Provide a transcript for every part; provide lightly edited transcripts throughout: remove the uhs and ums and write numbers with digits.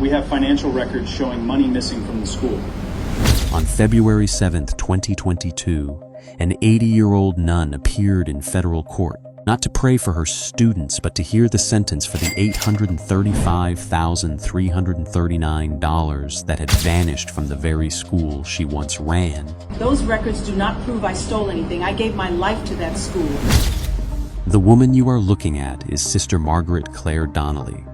We have financial records showing money missing from the school. On February 7th, 2022, an 80-year-old nun appeared in federal court, not to pray for her students, but to hear the sentence for the $835,339 that had vanished from the very school she once ran. Those records do not prove I stole anything. I gave my life to that school. The woman you are looking at is Sister Margaret Claire Donnelly.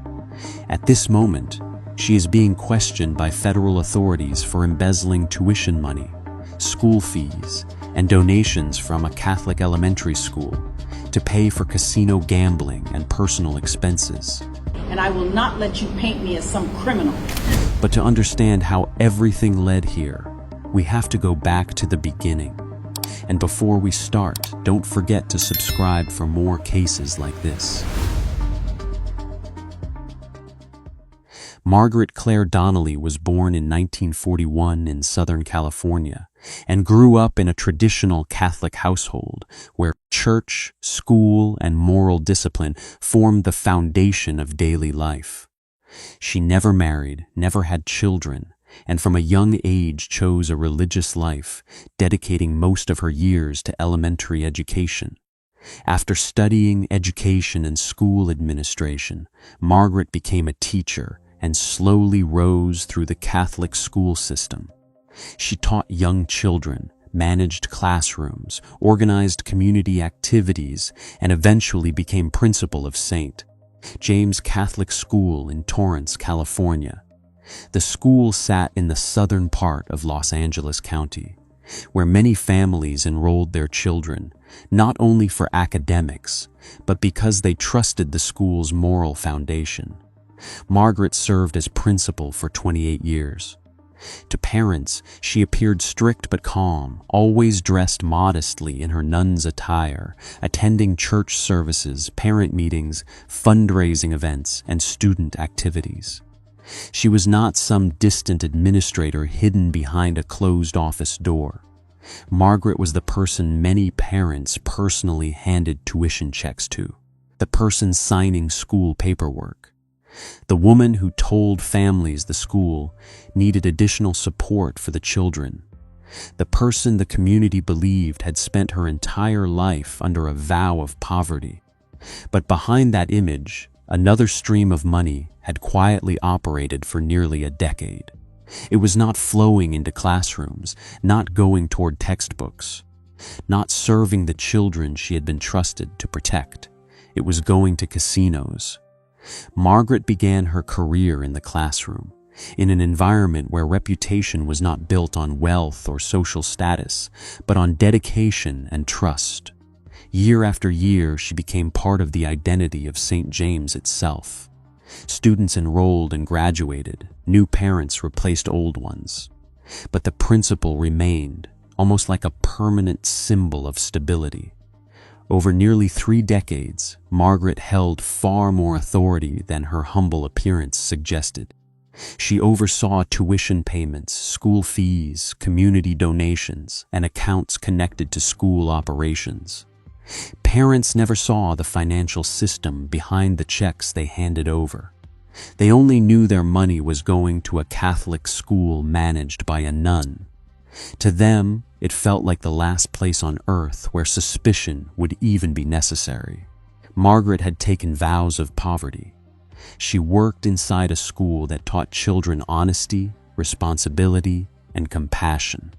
At this moment, she is being questioned by federal authorities for embezzling tuition money, school fees, and donations from a Catholic elementary school to pay for casino gambling and personal expenses. And I will not let you paint me as some criminal. But to understand how everything led here, we have to go back to the beginning. And before we start, don't forget to subscribe for more cases like this. Margaret Claire Donnelly was born in 1941 in Southern California and grew up in a traditional Catholic household where church, school, and moral discipline formed the foundation of daily life. She never married, never had children, and from a young age chose a religious life, dedicating most of her years to elementary education. After studying education and school administration, Margaret became a teacher and slowly rose through the Catholic school system. She taught young children, managed classrooms, organized community activities, and eventually became principal of St. James Catholic School in Torrance, California. The school sat in the southern part of Los Angeles County, where many families enrolled their children, not only for academics, but because they trusted the school's moral foundation. Margaret served as principal for 28 years. To parents, she appeared strict but calm, always dressed modestly in her nun's attire, attending church services, parent meetings, fundraising events, and student activities. She was not some distant administrator hidden behind a closed office door. Margaret was the person many parents personally handed tuition checks to, the person signing school paperwork, the woman who told families the school needed additional support for the children, the person the community believed had spent her entire life under a vow of poverty. But behind that image, another stream of money had quietly operated for nearly a decade. It was not flowing into classrooms, not going toward textbooks, not serving the children she had been trusted to protect. It was going to casinos. Margaret began her career in the classroom, in an environment where reputation was not built on wealth or social status, but on dedication and trust. Year after year, she became part of the identity of St. James itself. Students enrolled and graduated, new parents replaced old ones. But the principal remained, almost like a permanent symbol of stability. Over nearly 3 decades, Margaret held far more authority than her humble appearance suggested. She oversaw tuition payments, school fees, community donations, and accounts connected to school operations. Parents never saw the financial system behind the checks they handed over. They only knew their money was going to a Catholic school managed by a nun. To them, it felt like the last place on earth where suspicion would even be necessary. Margaret had taken vows of poverty. She worked inside a school that taught children honesty, responsibility, and compassion.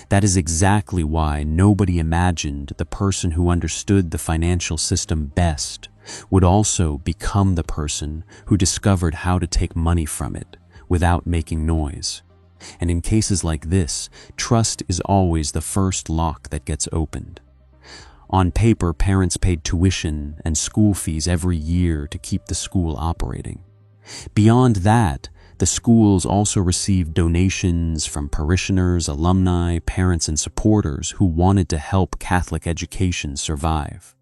That is exactly why nobody imagined the person who understood the financial system best would also become the person who discovered how to take money from it without making noise. And in cases like this, trust is always the first lock that gets opened. On paper, parents paid tuition and school fees every year to keep the school operating. Beyond that, the schools also received donations from parishioners, alumni, parents, and supporters who wanted to help Catholic education survive.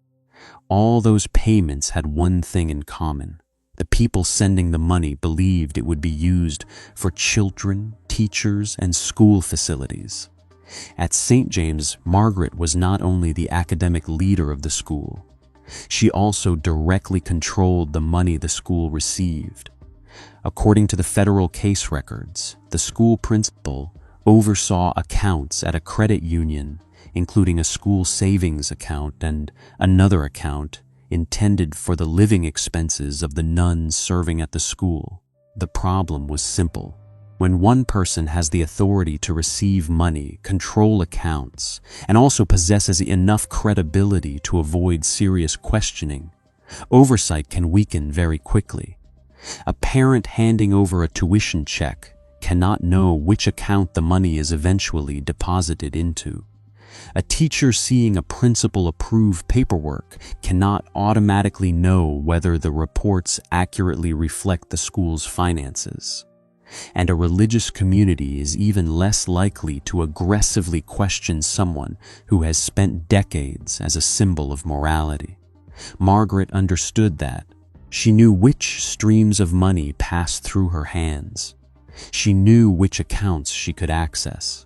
All those payments had one thing in common. The people sending the money believed it would be used for children, teachers, and school facilities. At St. James, Margaret was not only the academic leader of the school, she also directly controlled the money the school received. According to the federal case records, the school principal oversaw accounts at a credit union, including a school savings account and another account intended for the living expenses of the nuns serving at the school. The problem was simple. When one person has the authority to receive money, control accounts, and also possesses enough credibility to avoid serious questioning, oversight can weaken very quickly. A parent handing over a tuition check cannot know which account the money is eventually deposited into. A teacher seeing a principal approve paperwork cannot automatically know whether the reports accurately reflect the school's finances. And a religious community is even less likely to aggressively question someone who has spent decades as a symbol of morality. Margaret understood that. She knew which streams of money passed through her hands. She knew which accounts she could access.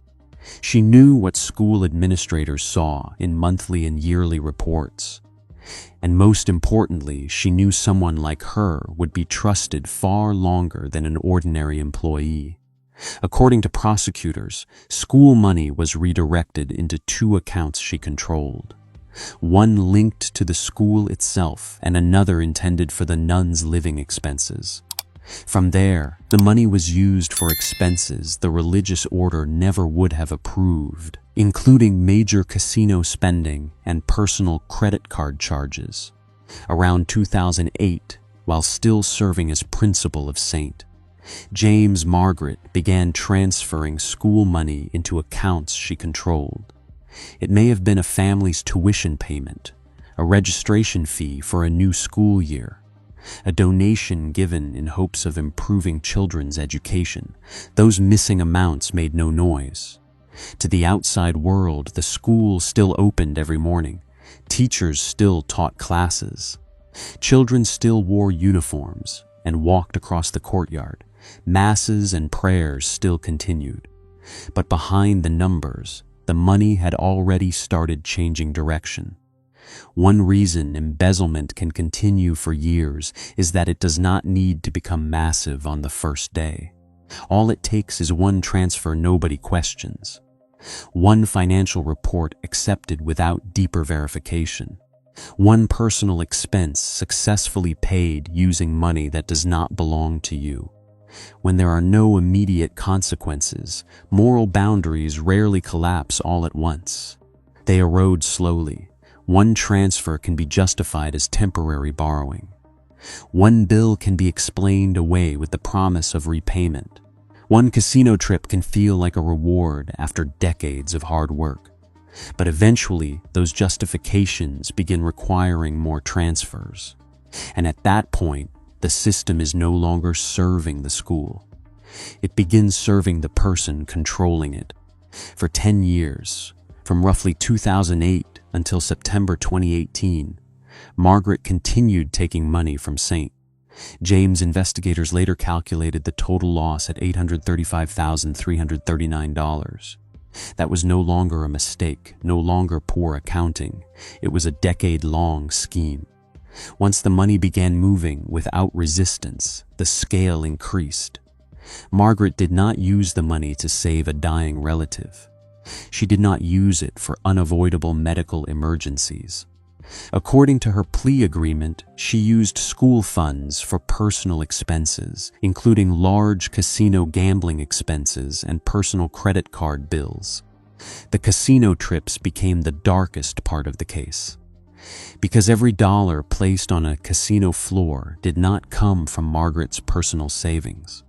She knew what school administrators saw in monthly and yearly reports. And most importantly, she knew someone like her would be trusted far longer than an ordinary employee. According to prosecutors, school money was redirected into two accounts she controlled. One linked to the school itself and another intended for the nuns' living expenses. From there, the money was used for expenses the religious order never would have approved, including major casino spending and personal credit card charges. Around 2008, while still serving as principal of St. James, Margaret began transferring school money into accounts she controlled. It may have been a family's tuition payment, a registration fee for a new school year, a donation given in hopes of improving children's education. Those missing amounts made no noise. To the outside world, the school still opened every morning. Teachers still taught classes. Children still wore uniforms and walked across the courtyard. Masses and prayers still continued. But behind the numbers, the money had already started changing direction. One reason embezzlement can continue for years is that it does not need to become massive on the first day. All it takes is one transfer nobody questions, one financial report accepted without deeper verification, one personal expense successfully paid using money that does not belong to you. When there are no immediate consequences, moral boundaries rarely collapse all at once. They erode slowly. One transfer can be justified as temporary borrowing. One bill can be explained away with the promise of repayment. One casino trip can feel like a reward after decades of hard work. But eventually, those justifications begin requiring more transfers. And at that point, the system is no longer serving the school. It begins serving the person controlling it. For 10 years, from roughly 2008 until September 2018, Margaret continued taking money from St. James. Investigators later calculated the total loss at $835,339. That was no longer a mistake, no longer poor accounting. It was a decade-long scheme. Once the money began moving without resistance, the scale increased. Margaret did not use the money to save a dying relative. She did not use it for unavoidable medical emergencies. According to her plea agreement, she used school funds for personal expenses, including large casino gambling expenses and personal credit card bills. The casino trips became the darkest part of the case, because every dollar placed on a casino floor did not come from Margaret's personal savings.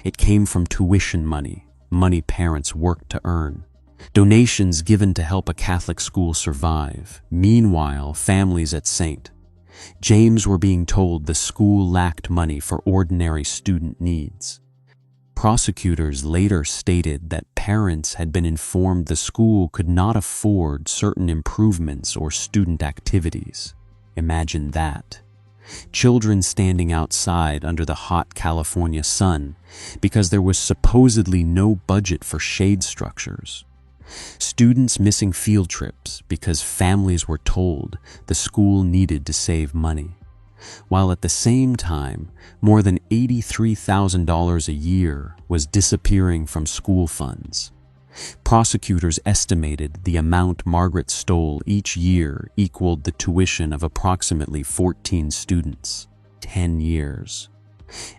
It came from tuition money, money parents worked to earn, donations given to help a Catholic school survive. Meanwhile, families at St. James were being told the school lacked money for ordinary student needs. Prosecutors later stated that parents had been informed the school could not afford certain improvements or student activities. Imagine that. Children standing outside under the hot California sun because there was supposedly no budget for shade structures. Students missing field trips because families were told the school needed to save money. while at the same time, more than $83,000 a year was disappearing from school funds. Prosecutors estimated the amount Margaret stole each year equaled the tuition of approximately 14 students. 10 years.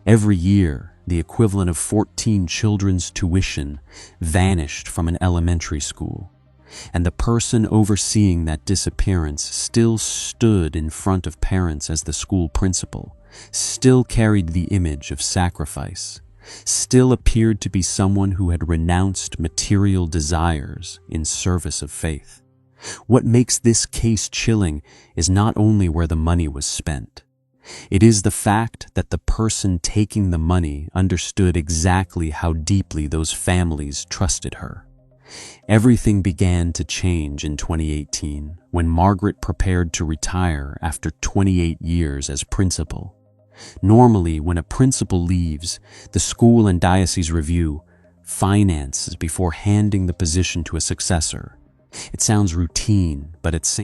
Every year, the equivalent of 14 children's tuition vanished from an elementary school, and the person overseeing that disappearance still stood in front of parents as the school principal, still carried the image of sacrifice, still appeared to be someone who had renounced material desires in service of faith. What makes this case chilling is not only where the money was spent. It is the fact that the person taking the money understood exactly how deeply those families trusted her. Everything began to change in 2018 when Margaret prepared to retire after 28 years as principal. Normally, when a principal leaves, the school and diocese review finances before handing the position to a successor. It sounds routine, but it's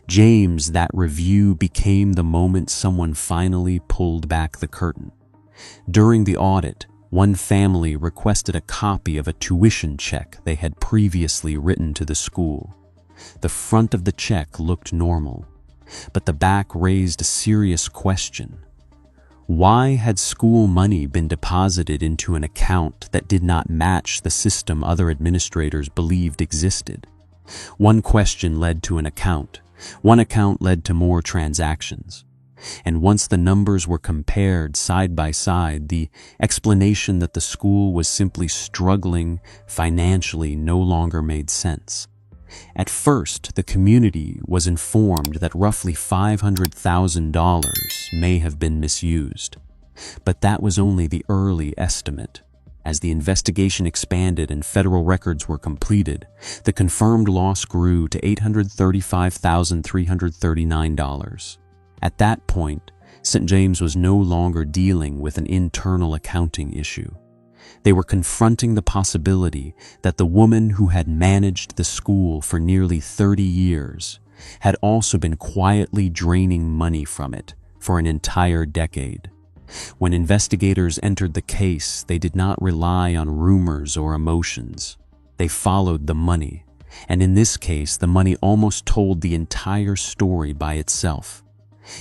James, that review became the moment someone finally pulled back the curtain. During the audit, one family requested a copy of a tuition check they had previously written to the school. The front of the check looked normal, but the back raised a serious question. Why had school money been deposited into an account that did not match the system other administrators believed existed? One question led to an account. One account led to more transactions. And once the numbers were compared side by side, the explanation that the school was simply struggling financially no longer made sense. At first, the community was informed that roughly $500,000 may have been misused. But that was only the early estimate. As the investigation expanded and federal records were completed, the confirmed loss grew to $835,339. At that point, St. James was no longer dealing with an internal accounting issue. They were confronting the possibility that the woman who had managed the school for nearly 30 years had also been quietly draining money from it for an entire decade. When investigators entered the case, they did not rely on rumors or emotions. They followed the money, and in this case, the money almost told the entire story by itself.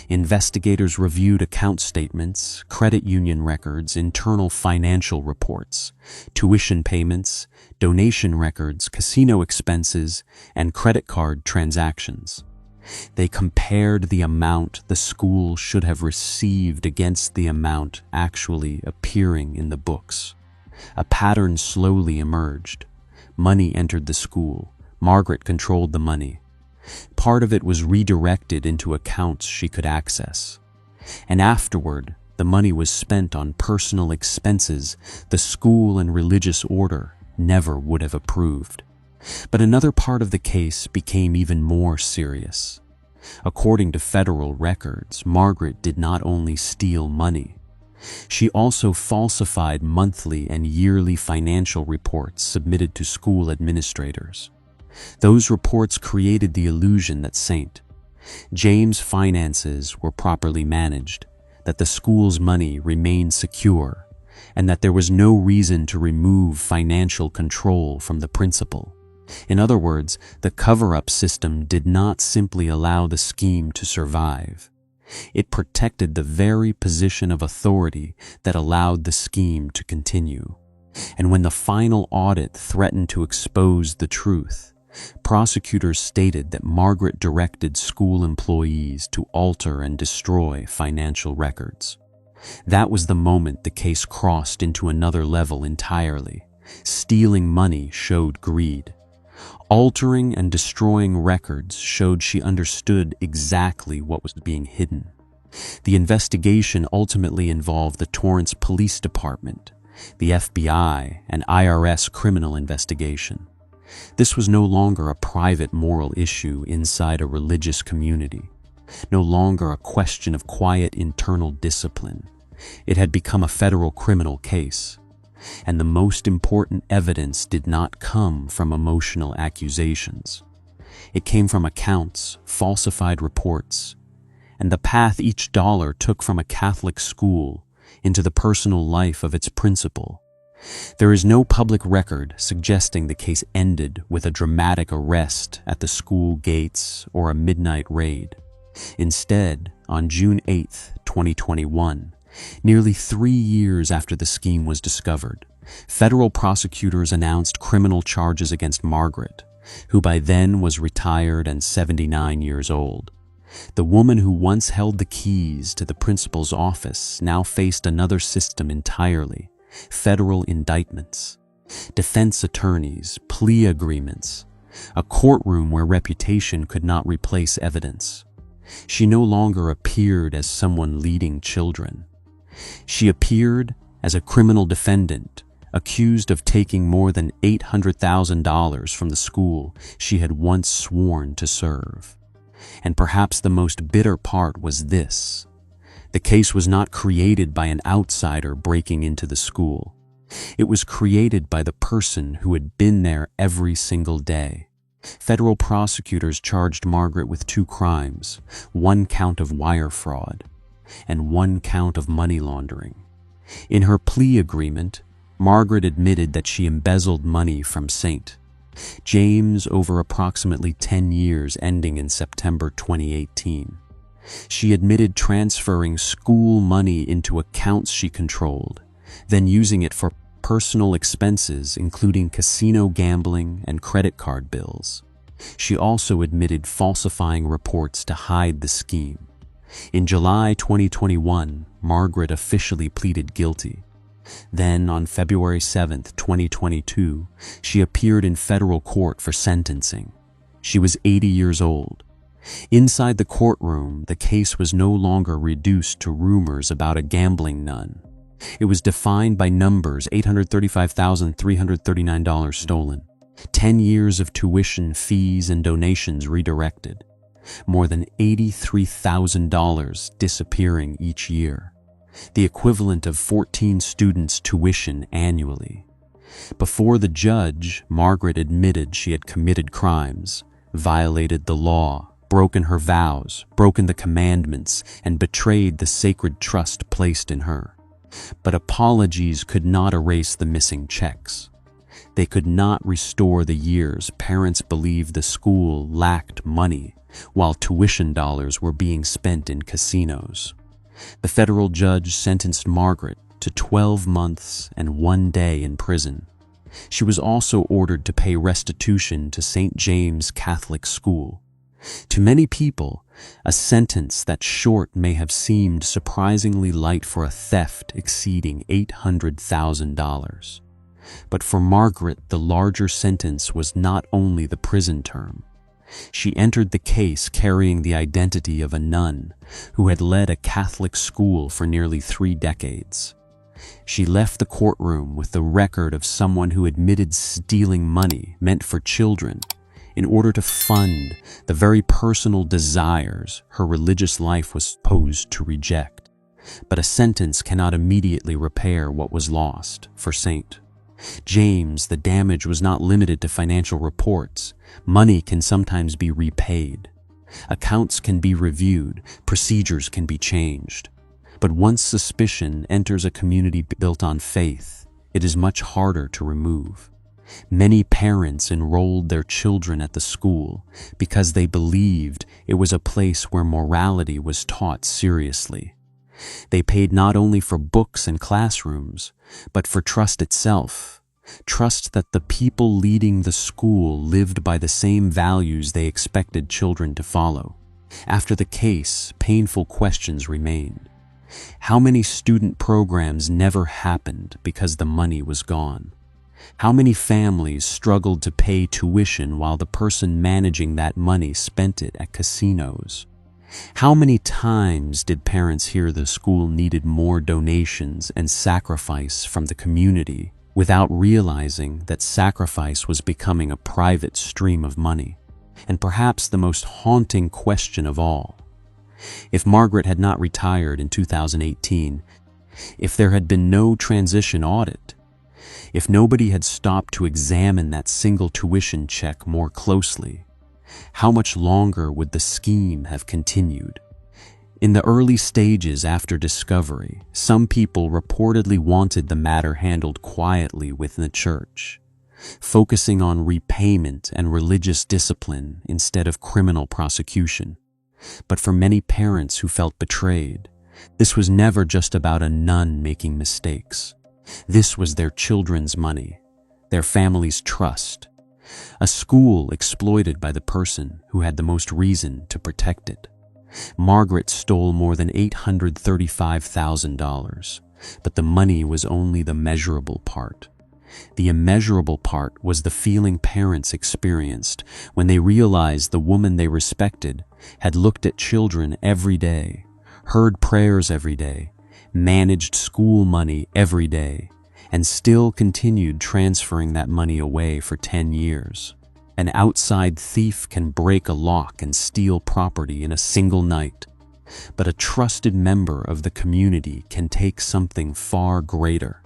Investigators reviewed account statements, credit union records, internal financial reports, tuition payments, donation records, casino expenses, and credit card transactions. They compared the amount the school should have received against the amount actually appearing in the books. A pattern slowly emerged. Money entered the school. Margaret controlled the money. Part of it was redirected into accounts she could access. And afterward, the money was spent on personal expenses the school and religious order never would have approved. But another part of the case became even more serious. According to federal records, Margaret did not only steal money. She also falsified monthly and yearly financial reports submitted to school administrators. Those reports created the illusion that St. James' finances were properly managed, that the school's money remained secure, and that there was no reason to remove financial control from the principal. In other words, the cover-up system did not simply allow the scheme to survive. It protected the very position of authority that allowed the scheme to continue. And when the final audit threatened to expose the truth, prosecutors stated that Margaret directed school employees to alter and destroy financial records. That was the moment the case crossed into another level entirely. Stealing money showed greed. Altering and destroying records showed she understood exactly what was being hidden. The investigation ultimately involved the Torrance Police Department, the FBI, and IRS criminal investigation. This was no longer a private moral issue inside a religious community, no longer a question of quiet internal discipline. It had become a federal criminal case. And the most important evidence did not come from emotional accusations. It came from accounts, falsified reports, and the path each dollar took from a Catholic school into the personal life of its principal. There is no public record suggesting the case ended with a dramatic arrest at the school gates or a midnight raid. Instead, on June 8, 2021, nearly 3 years after the scheme was discovered, federal prosecutors announced criminal charges against Margaret, who by then was retired and 79 years old. The woman who once held the keys to the principal's office now faced another system entirely: federal indictments, defense attorneys, plea agreements, a courtroom where reputation could not replace evidence. She no longer appeared as someone leading children. She appeared as a criminal defendant, accused of taking more than $800,000 from the school she had once sworn to serve. And perhaps the most bitter part was this: the case was not created by an outsider breaking into the school. It was created by the person who had been there every single day. Federal prosecutors charged Margaret with 2 crimes, 1 count of wire fraud and 1 count of money laundering. In her plea agreement, Margaret admitted that she embezzled money from St. James over approximately 10 years ending in September 2018. She admitted transferring school money into accounts she controlled, then using it for personal expenses including casino gambling and credit card bills. She also admitted falsifying reports to hide the scheme. In July 2021, Margaret officially pleaded guilty. Then, on February 7, 2022, she appeared in federal court for sentencing. She was 80 years old. Inside the courtroom, the case was no longer reduced to rumors about a gambling nun. It was defined by numbers: $835,339 stolen, 10 years of tuition, fees, and donations redirected, more than $83,000 disappearing each year, the equivalent of 14 students' tuition annually. Before the judge, Margaret admitted she had committed crimes, violated the law, broken her vows, broken the commandments, and betrayed the sacred trust placed in her. But apologies could not erase the missing checks. They could not restore the years parents believed the school lacked money, while tuition dollars were being spent in casinos. The federal judge sentenced Margaret to 12 months and 1 day in prison. She was also ordered to pay restitution to St. James Catholic School. To many people, a sentence that short may have seemed surprisingly light for a theft exceeding $800,000. But for Margaret, the larger sentence was not only the prison term. She entered the case carrying the identity of a nun who had led a Catholic school for nearly 3 decades. She left the courtroom with the record of someone who admitted stealing money meant for children in order to fund the very personal desires her religious life was supposed to reject. But a sentence cannot immediately repair what was lost. For St. James, the damage was not limited to financial reports. Money can sometimes be repaid. Accounts can be reviewed. Procedures can be changed. But once suspicion enters a community built on faith, it is much harder to remove. Many parents enrolled their children at the school because they believed it was a place where morality was taught seriously. They paid not only for books and classrooms, but for trust itself. Trust that the people leading the school lived by the same values they expected children to follow. After the case, painful questions remained. How many student programs never happened because the money was gone? How many families struggled to pay tuition while the person managing that money spent it at casinos? How many times did parents hear the school needed more donations and sacrifice from the community without realizing that sacrifice was becoming a private stream of money? And perhaps the most haunting question of all: if Margaret had not retired in 2018, if there had been no transition audit, if nobody had stopped to examine that single tuition check more closely, how much longer would the scheme have continued? In the early stages after discovery, some people reportedly wanted the matter handled quietly within the church, focusing on repayment and religious discipline instead of criminal prosecution. But for many parents who felt betrayed, this was never just about a nun making mistakes. This was their children's money, their family's trust, a school exploited by the person who had the most reason to protect it. Margaret stole more than $835,000, but the money was only the measurable part. The immeasurable part was the feeling parents experienced when they realized the woman they respected had looked at children every day, heard prayers every day, managed school money every day, and still continued transferring that money away for 10 years. An outside thief can break a lock and steal property in a single night, but a trusted member of the community can take something far greater.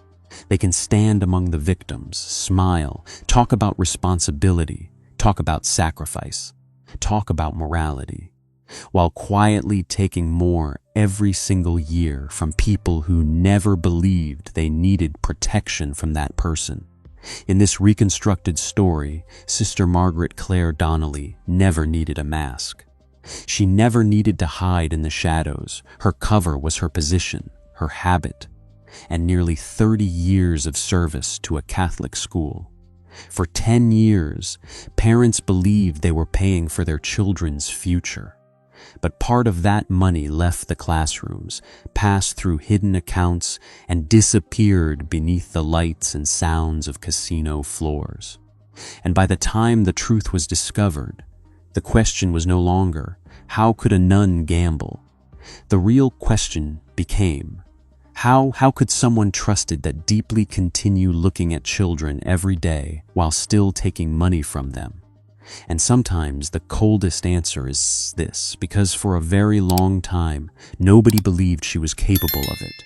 They can stand among the victims, smile, talk about responsibility, talk about sacrifice, talk about morality, while quietly taking more every single year from people who never believed they needed protection from that person. In this reconstructed story, Sister Margaret Claire Donnelly never needed a mask. She never needed to hide in the shadows. Her cover was her position, her habit, and nearly 30 years of service to a Catholic school. For 10 years, parents believed they were paying for their children's future. But part of that money left the classrooms, passed through hidden accounts, and disappeared beneath the lights and sounds of casino floors. And by the time the truth was discovered, the question was no longer, how could a nun gamble? The real question became, how could someone trusted that deeply continue looking at children every day while still taking money from them? And sometimes the coldest answer is this, because for a very long time, nobody believed she was capable of it.